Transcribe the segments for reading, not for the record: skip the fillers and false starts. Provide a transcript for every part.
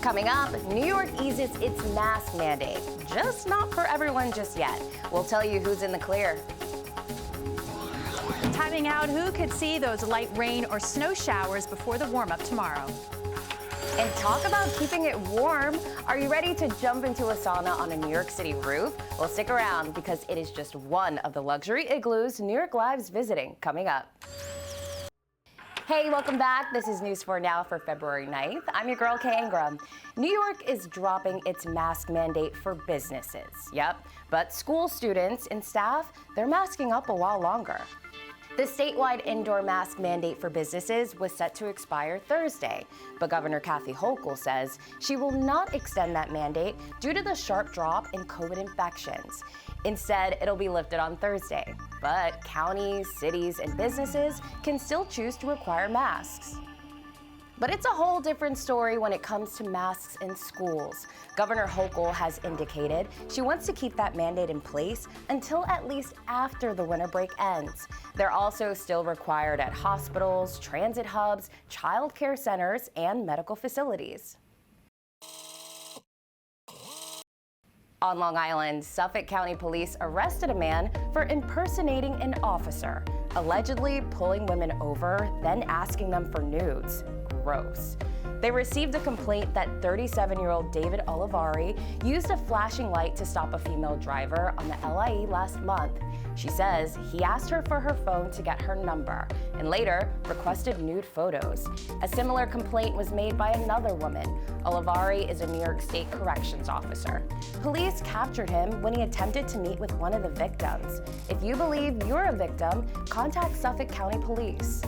Coming up, New York eases its mask mandate. Just not for everyone just yet. We'll tell you who's in the clear. Timing out who could see those light rain or snow showers before the warm-up tomorrow. And talk about keeping it warm. Are you ready to jump into a sauna on a New York City roof? Well, stick around because it is just one of the luxury igloos New York Live's visiting coming up. Hey, welcome back. This is News 4 Now for February 9th. I'm your girl, Kay Ingram. New York is dropping its mask mandate for businesses. Yep, but school students and staff, they're masking up a while longer. The statewide indoor mask mandate for businesses was set to expire Thursday, but Governor Kathy Hochul says she will not extend that mandate due to the sharp drop in COVID infections. Instead, it'll be lifted on Thursday, but counties, cities, and businesses can still choose to require masks. But it's a whole different story when it comes to masks in schools. Governor Hochul has indicated she wants to keep that mandate in place until at least after the winter break ends. They're also still required at hospitals, transit hubs, child care centers, and medical facilities. On Long Island, Suffolk County Police arrested a man for impersonating an officer, allegedly pulling women over, then asking them for nudes. Gross. They received a complaint that 37-year-old David Olivari used a flashing light to stop a female driver on the LIE last month. She says he asked her for her phone to get her number and later requested nude photos. A similar complaint was made by another woman. Olivari is a New York State corrections officer. Police captured him when he attempted to meet with one of the victims. If you believe you're a victim, contact Suffolk County Police.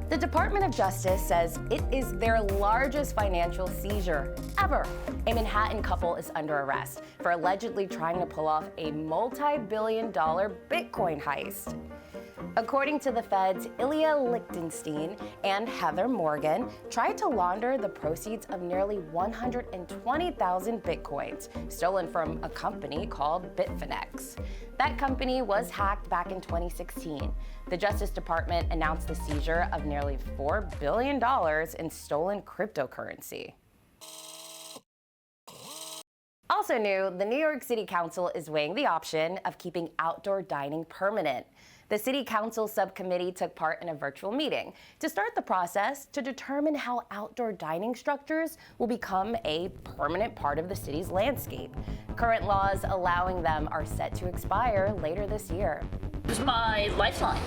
The Department of Justice says it is their largest financial seizure ever. A Manhattan couple is under arrest for allegedly trying to pull off a multi-billion-dollar Bitcoin heist. According to the feds, Ilya Lichtenstein and Heather Morgan tried to launder the proceeds of nearly 120,000 Bitcoins stolen from a company called Bitfinex. That company was hacked back in 2016. The Justice Department announced the seizure of nearly $4 billion in stolen cryptocurrency. Also new, the New York City Council is weighing the option of keeping outdoor dining permanent. The City Council subcommittee took part in a virtual meeting to start the process to determine how outdoor dining structures will become a permanent part of the city's landscape. Current laws allowing them are set to expire later this year. It was my lifeline.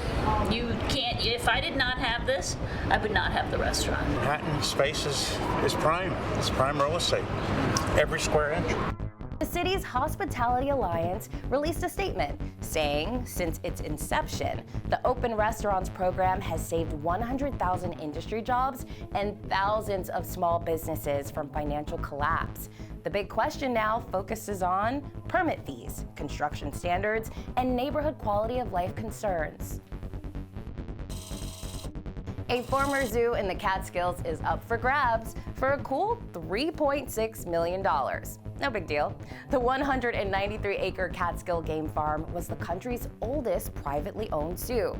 You can't, if I did not have this, I would not have the restaurant. Manhattan space is prime. It's prime real estate. Every square inch. The city's Hospitality Alliance released a statement saying since its inception, the Open Restaurants program has saved 100,000 industry jobs and thousands of small businesses from financial collapse. The big question now focuses on permit fees, construction standards, and neighborhood quality of life concerns. A former zoo in the Catskills is up for grabs for a cool $3.6 million. No big deal. The 193-acre Catskill Game Farm was the country's oldest privately owned zoo.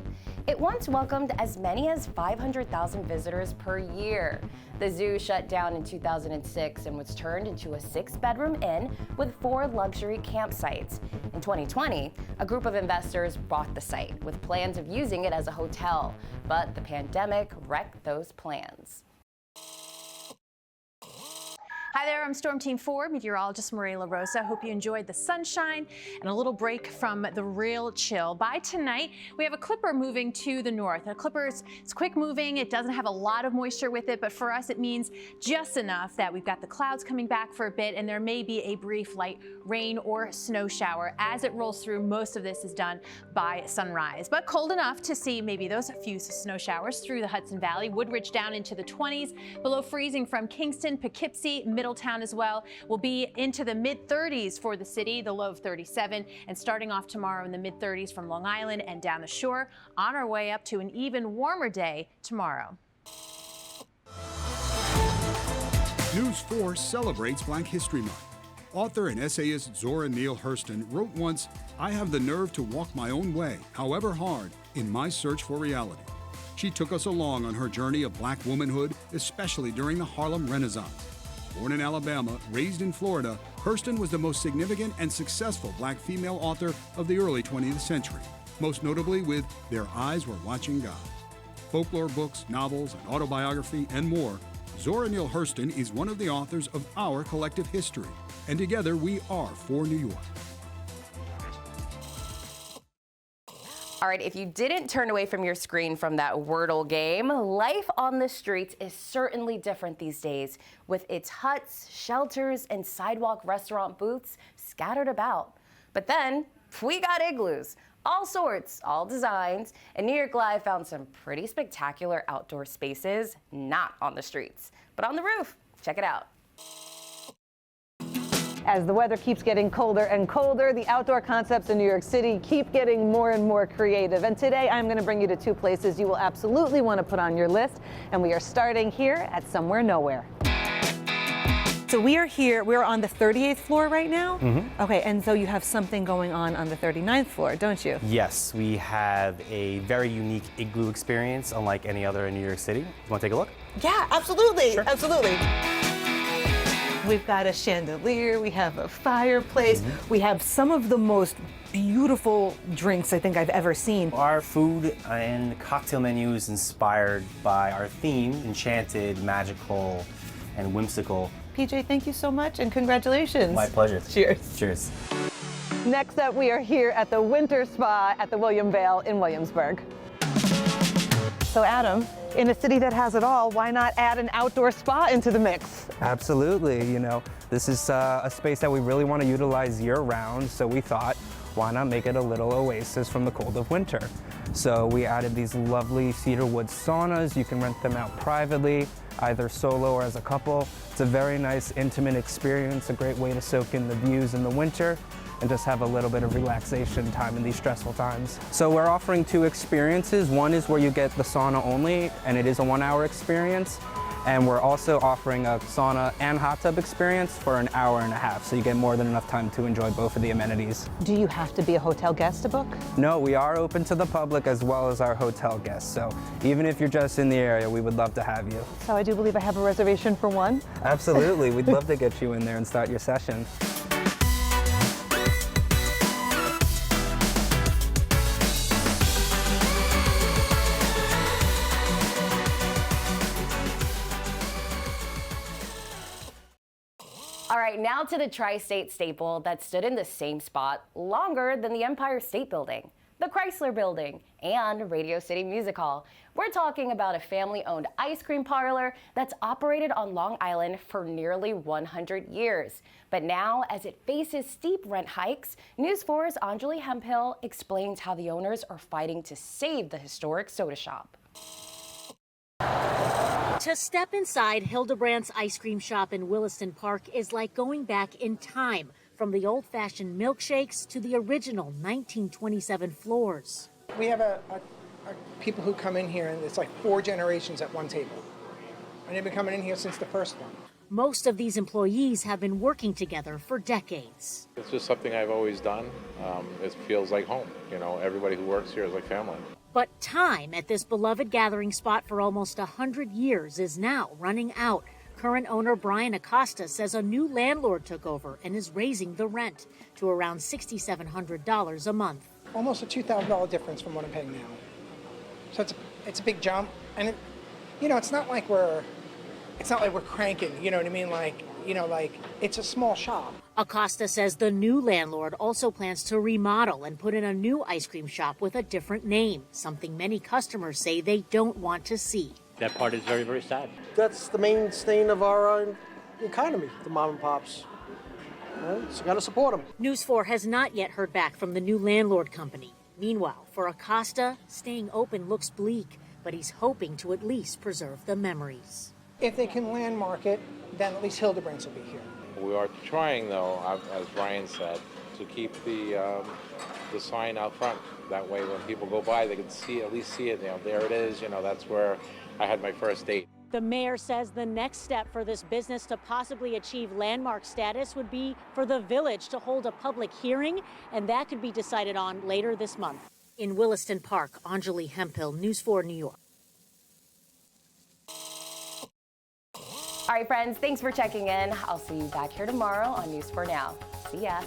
It once welcomed as many as 500,000 visitors per year. The zoo shut down in 2006 and was turned into a 6-bedroom inn with 4 luxury campsites. In 2020, a group of investors bought the site with plans of using it as a hotel, but the pandemic wrecked those plans. Hi there, I'm Storm Team 4 meteorologist Maria La Rosa. Hope you enjoyed the sunshine and a little break from the real chill. By tonight, we have a clipper moving to the north. A clipper is quick moving. It doesn't have a lot of moisture with it, but for us it means just enough that we've got the clouds coming back for a bit and there may be a brief light rain or snow shower. As it rolls through, most of this is done by sunrise, but cold enough to see maybe those few snow showers through the Hudson Valley. Woodridge down into the 20s, below freezing from Kingston, Poughkeepsie, Middletown as well. Will be into the mid-30s for the city, the low of 37, and starting off tomorrow in the mid-30s from Long Island and down the shore, on our way up to an even warmer day tomorrow. News 4 celebrates Black History Month. Author and essayist Zora Neale Hurston wrote once, "I have the nerve to walk my own way, however hard, in my search for reality." She took us along on her journey of black womanhood, especially during the Harlem Renaissance. Born in Alabama, raised in Florida, Hurston was the most significant and successful black female author of the early 20th century, most notably with Their Eyes Were Watching God. Folklore books, novels, an autobiography, and more, Zora Neale Hurston is one of the authors of our collective history, and together we are for New York. All right, if you didn't turn away from your screen from that Wordle game, life on the streets is certainly different these days, with its huts, shelters, and sidewalk restaurant booths scattered about. But then, we got igloos. All sorts, all designs, and New York Live found some pretty spectacular outdoor spaces, not on the streets, but on the roof. Check it out. As the weather keeps getting colder and colder, the outdoor concepts in New York City keep getting more and more creative. And today I'm going to bring you to two places you will absolutely want to put on your list. And we are starting here at Somewhere Nowhere. So we are here, we're on the 38th floor right now? Mm-hmm. Okay, and so you have something going on the 39th floor, don't you? Yes, we have a very unique igloo experience, unlike any other in New York City. You want to take a look? Yeah, absolutely, Sure. absolutely. We've got a chandelier, we have a fireplace, we have some of the most beautiful drinks I think I've ever seen. Our food and cocktail menu is inspired by our theme, enchanted, magical, and whimsical. PJ, thank you so much and congratulations. My pleasure. Cheers. Cheers. Next up, we are here at the Winter Spa at the William Vale in Williamsburg. So Adam, in a city that has it all, why not add an outdoor spa into the mix? Absolutely, you know, this is a space that we really want to utilize year-round, so we thought, why not make it a little oasis from the cold of winter? So we added these lovely cedar wood saunas. You can rent them out privately, either solo or as a couple. It's a very nice, intimate experience, a great way to soak in the views in the winter and just have a little bit of relaxation time in these stressful times. So we're offering two experiences. One is where you get the sauna only, and it is a 1-hour experience. And we're also offering a sauna and hot tub experience for an hour and a half, so you get more than enough time to enjoy both of the amenities. Do you have to be a hotel guest to book? No, we are open to the public as well as our hotel guests, so even if you're just in the area, we would love to have you. So I do believe I have a reservation for one. Absolutely, we'd love to get you in there and start your session. All right, now to the tri-state staple that stood in the same spot longer than the Empire State Building, the Chrysler Building, and Radio City Music Hall. We're talking about a family-owned ice cream parlor that's operated on Long Island for nearly 100 years. But now, as it faces steep rent hikes, News 4's Anjali Hemphill explains how the owners are fighting to save the historic soda shop. To step inside Hildebrandt's ice cream shop in Williston Park is like going back in time, from the old-fashioned milkshakes to the original 1927 floors. We have people who come in here, and it's like 4 generations at one table. And they've been coming in here since the first one. Most of these employees have been working together for decades. It's just something I've always done. It feels like home. You know, everybody who works here is like family. But time at this beloved gathering spot for almost 100 years is now running out. Current owner Brian Acosta says a new landlord took over and is raising the rent to around $6,700 a month. Almost a $2,000 difference from what I'm paying now. So it's a big jump, and it's not like we're cranking. You know what I mean? Like it's a small shop. Acosta says the new landlord also plans to remodel and put in a new ice cream shop with a different name, something many customers say they don't want to see. That part is very, very sad. That's the mainstay of our economy, the mom and pops. So you got to support them. News 4 has not yet heard back from the new landlord company. Meanwhile, for Acosta, staying open looks bleak, but he's hoping to at least preserve the memories. If they can landmark it, then at least Hildebrandt's will be here. We are trying, though, as Brian said, to keep the sign out front. That way, when people go by, they can at least see it. There it is. That's where I had my first date. The mayor says the next step for this business to possibly achieve landmark status would be for the village to hold a public hearing, and that could be decided on later this month. In Williston Park, Anjali Hemphill, News 4 New York. All right, friends, thanks for checking in. I'll see you back here tomorrow on News 4 Now. See ya.